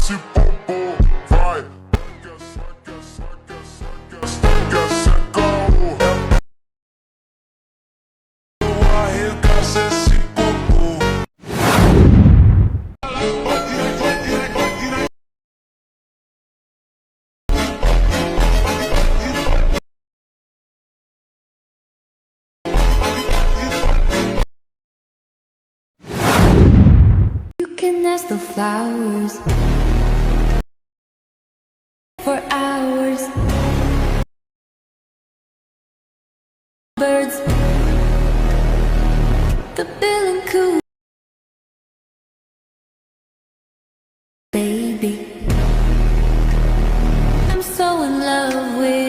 esse popô, vai. Saca esse caô. Arregaça esse popô. You can ask the flowers for hours. Birds, the bill and coo. Baby, I'm so in love with